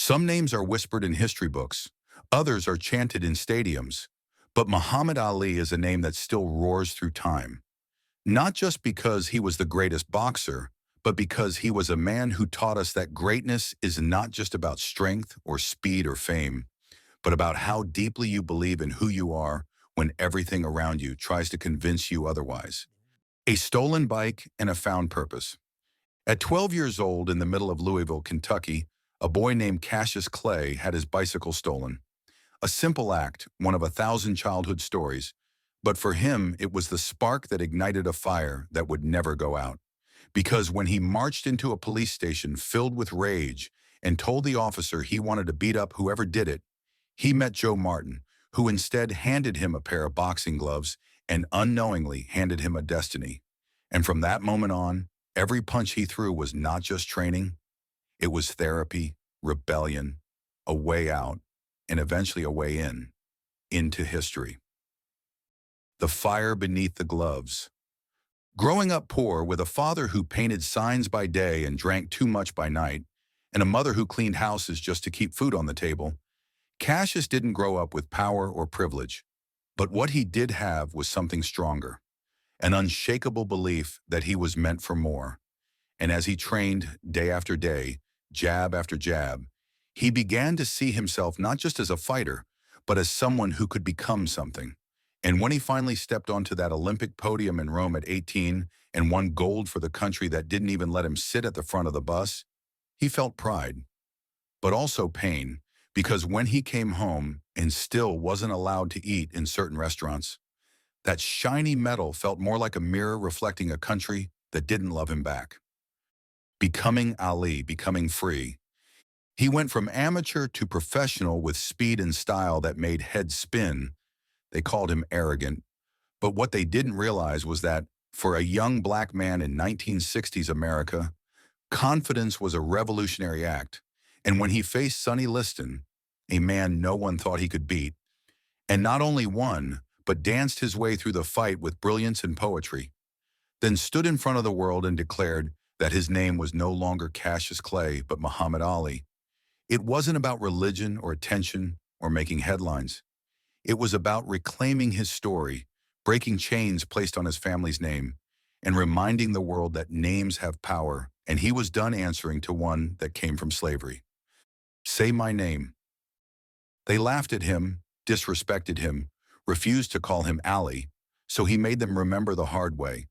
Some names are whispered in history books, others are chanted in stadiums, but Muhammad Ali is a name that still roars through time. Not just because he was the greatest boxer, but because he was a man who taught us that greatness is not just about strength or speed or fame, but about how deeply you believe in who you are when everything around you tries to convince you otherwise. A stolen bike and a found purpose. At 12 years old in the middle of Louisville, Kentucky, a boy named Cassius Clay had his bicycle stolen. A simple act, one of 1,000 childhood stories, but for him it was the spark that ignited a fire that would never go out. Because when he marched into a police station filled with rage and told the officer he wanted to beat up whoever did it, he met Joe Martin, who instead handed him a pair of boxing gloves and unknowingly handed him a destiny. And from that moment on, every punch he threw was not just training, it was therapy, rebellion, a way out, and eventually a way in, into history. The fire beneath the gloves. Growing up poor with a father who painted signs by day and drank too much by night, and a mother who cleaned houses just to keep food on the table, Cassius didn't grow up with power or privilege. But what he did have was something stronger, an unshakable belief that he was meant for more. And as he trained day after day, jab after jab, he began to see himself not just as a fighter, but as someone who could become something. And when he finally stepped onto that Olympic podium in Rome at 18 and won gold for the country that didn't even let him sit at the front of the bus, he felt pride, but also pain, because when he came home and still wasn't allowed to eat in certain restaurants, that shiny medal felt more like a mirror reflecting a country that didn't love him back. Becoming Ali, becoming free. He went from amateur to professional with speed and style that made heads spin. They called him arrogant. But what they didn't realize was that for a young black man in 1960s America, confidence was a revolutionary act. And when he faced Sonny Liston, a man no one thought he could beat, and not only won, but danced his way through the fight with brilliance and poetry, then stood in front of the world and declared that his name was no longer Cassius Clay, but Muhammad Ali. It wasn't about religion or attention or making headlines. It was about reclaiming his story, breaking chains placed on his family's name, and reminding the world that names have power, and he was done answering to one that came from slavery. Say my name. They laughed at him, disrespected him, refused to call him Ali, so he made them remember the hard way.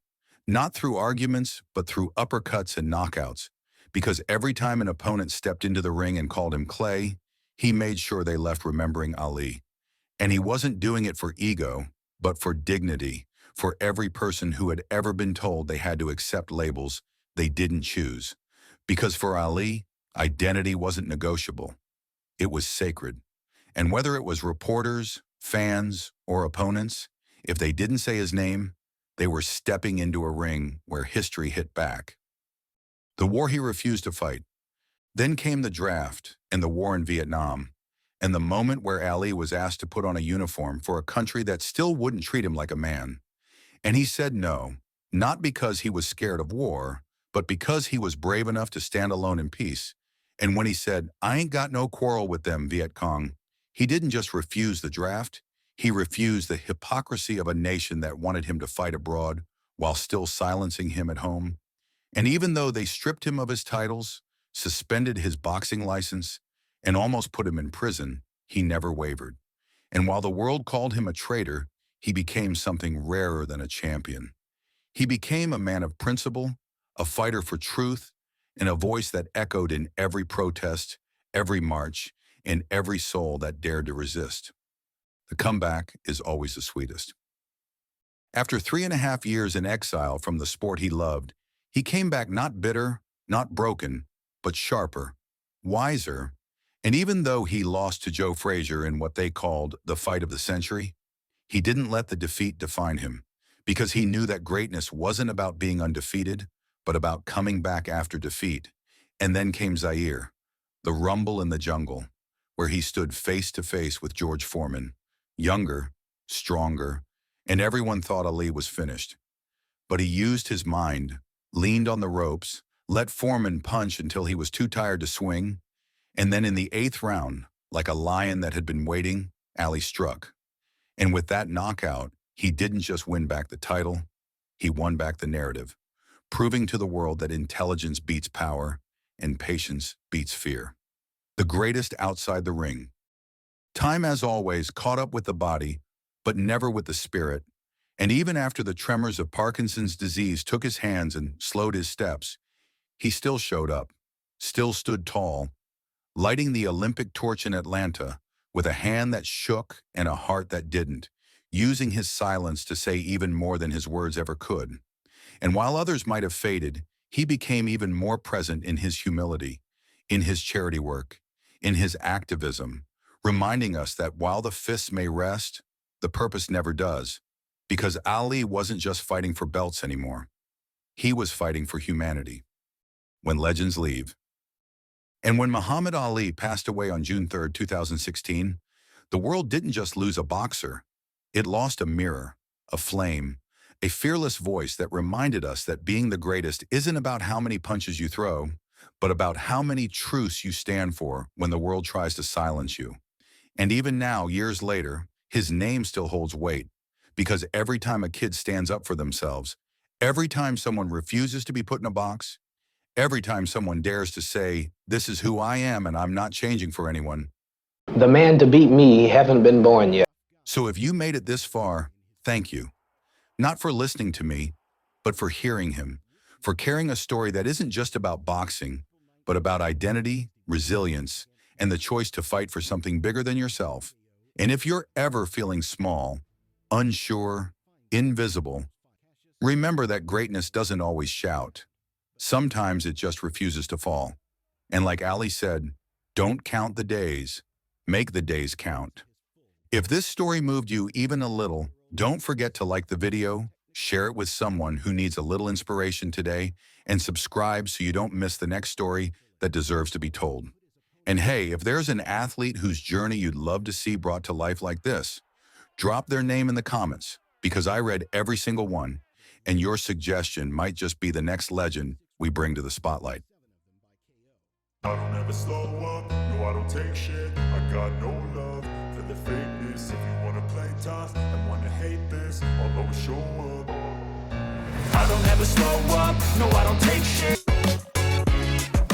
Not through arguments, but through uppercuts and knockouts, because every time an opponent stepped into the ring and called him Clay, he made sure they left remembering Ali. And he wasn't doing it for ego, but for dignity, for every person who had ever been told they had to accept labels they didn't choose. Because for Ali, identity wasn't negotiable. It was sacred. And whether it was reporters, fans, or opponents, if they didn't say his name, they were stepping into a ring where history hit back. The war he refused to fight. Then came the draft and the war in Vietnam, and the moment where Ali was asked to put on a uniform for a country that still wouldn't treat him like a man. And he said no, not because he was scared of war, but because he was brave enough to stand alone in peace. And when he said, "I ain't got no quarrel with them, Viet Cong," he didn't just refuse the draft, he refused the hypocrisy of a nation that wanted him to fight abroad while still silencing him at home. And even though they stripped him of his titles, suspended his boxing license, and almost put him in prison, he never wavered. And while the world called him a traitor, he became something rarer than a champion. He became a man of principle, a fighter for truth, and a voice that echoed in every protest, every march, and every soul that dared to resist. The comeback is always the sweetest. After 3.5 years in exile from the sport he loved, he came back not bitter, not broken, but sharper, wiser, and even though he lost to Joe Frazier in what they called the fight of the century, he didn't let the defeat define him, because he knew that greatness wasn't about being undefeated, but about coming back after defeat. And then came Zaire, the rumble in the jungle, where he stood face to face with George Foreman, younger, stronger, and everyone thought Ali was finished. But he used his mind, leaned on the ropes, let Foreman punch until he was too tired to swing, And then in the 8th round, like a lion that had been waiting, Ali struck. And with that knockout, he didn't just win back the title, he won back the narrative, proving to the world that intelligence beats power and patience beats fear. The greatest outside the ring. Time, as always, caught up with the body, but never with the spirit. And even after the tremors of Parkinson's disease took his hands and slowed his steps, he still showed up, still stood tall, lighting the Olympic torch in Atlanta with a hand that shook and a heart that didn't, using his silence to say even more than his words ever could. And while others might have faded, he became even more present in his humility, in his charity work, in his activism, reminding us that while the fists may rest, the purpose never does, because Ali wasn't just fighting for belts anymore. He was fighting for humanity. When legends leave. And when Muhammad Ali passed away on June 3, 2016, the world didn't just lose a boxer. It lost a mirror, a flame, a fearless voice that reminded us that being the greatest isn't about how many punches you throw, but about how many truths you stand for when the world tries to silence you. And even now, years later, his name still holds weight, because every time a kid stands up for themselves, every time someone refuses to be put in a box, every time someone dares to say, "This is who I am and I'm not changing for anyone." The man to beat me haven't been born yet. So if you made it this far, thank you. Not for listening to me, but for hearing him, for carrying a story that isn't just about boxing, but about identity, resilience, and the choice to fight for something bigger than yourself. And if you're ever feeling small, unsure, invisible, remember that greatness doesn't always shout. Sometimes it just refuses to fall. And like Ali said, don't count the days, make the days count. If this story moved you even a little, don't forget to like the video, share it with someone who needs a little inspiration today, and subscribe so you don't miss the next story that deserves to be told. And hey, if there's an athlete whose journey you'd love to see brought to life like this, drop their name in the comments, because I read every single one, and your suggestion might just be the next legend we bring to the spotlight. I don't ever slow up, no I don't take shit. I got no love for the fakeness. If you wanna play tough and wanna hate this, I'll always show up. I don't ever slow up, no I don't take shit.